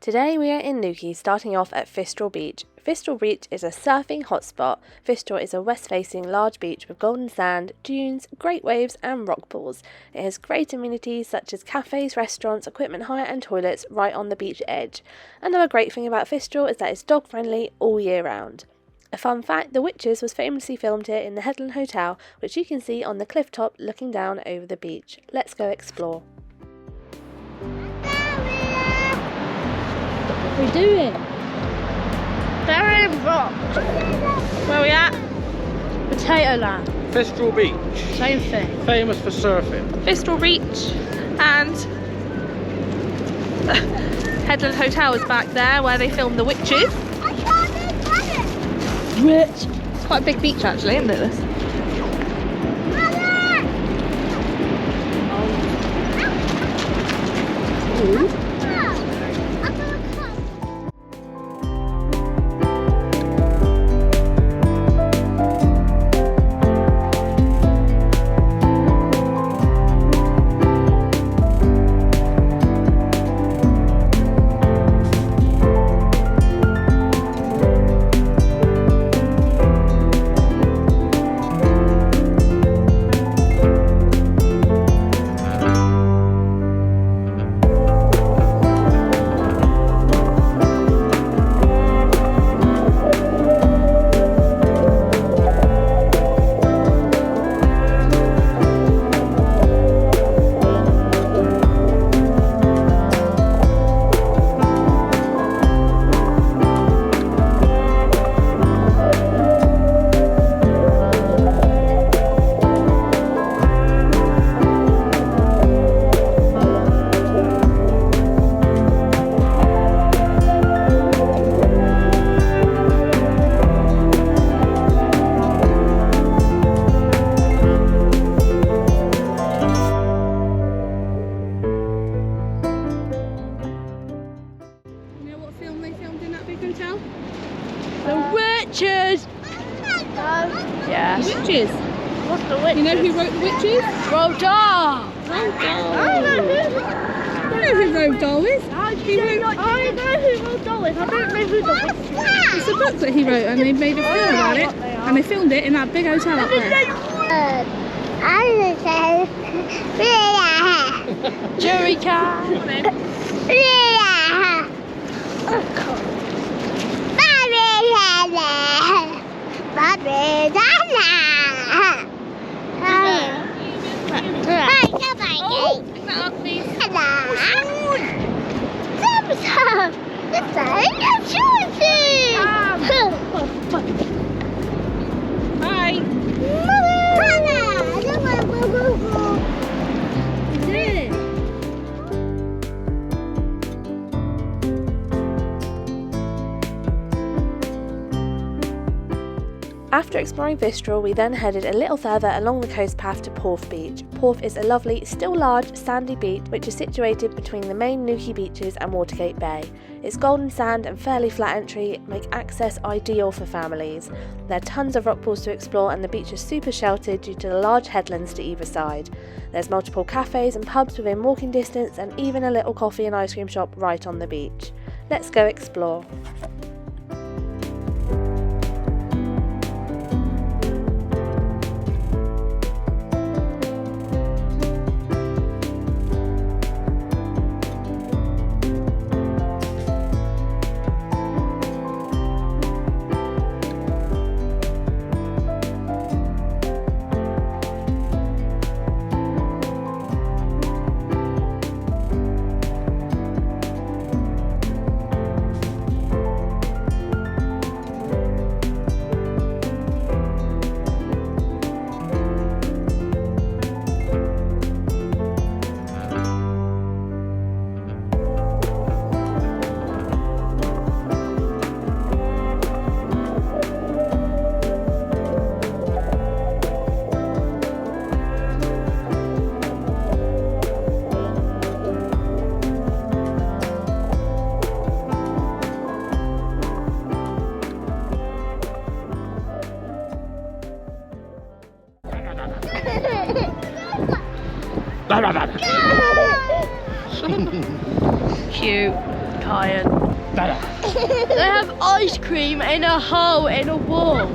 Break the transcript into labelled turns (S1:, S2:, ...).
S1: Today we are in Newquay, starting off at Fistral Beach. Fistral Beach is a surfing hotspot. Fistral is a west-facing large beach with golden sand, dunes, great waves and rock pools. It has great amenities such as cafes, restaurants, equipment hire and toilets right on the beach edge. Another great thing about Fistral is that it's dog-friendly all year round. A fun fact, The Witches was famously filmed here in the Headland Hotel, which you can see on the cliff top looking down over the beach. Let's go explore.
S2: What are we doing? They're in rock. Where are we at? Potato Land.
S3: Fistral Beach.
S2: Same thing.
S3: Famous for surfing.
S1: Fistral Beach and Headland Hotel is back there where they filmed The Witches.
S2: Rich.
S1: It's quite a big beach actually, isn't it this?
S2: Ooh.
S1: Yeah.
S2: The Witches.
S1: What's The Witches?
S2: You know who wrote The Witches?
S1: Roald Dahl!
S2: You know who Roald Dahl is?
S1: I know who Roald Dahl is. I don't know who The Witches is.
S2: It's a book that he wrote and they made a film about it and they filmed it in that big hotel up there.
S1: Jury cat! After exploring Fistral, we then headed a little further along the coast path to Porth Beach. Porth is a lovely, still large, sandy beach which is situated between the main Newquay beaches and Watergate Bay. Its golden sand and fairly flat entry make access ideal for families. There are tons of rock pools to explore and the beach is super sheltered due to the large headlands to either side. There's multiple cafes and pubs within walking distance and even a little coffee and ice cream shop right on the beach. Let's go explore.
S3: Cute.
S2: Kyan. They have ice cream in a hole in a wall.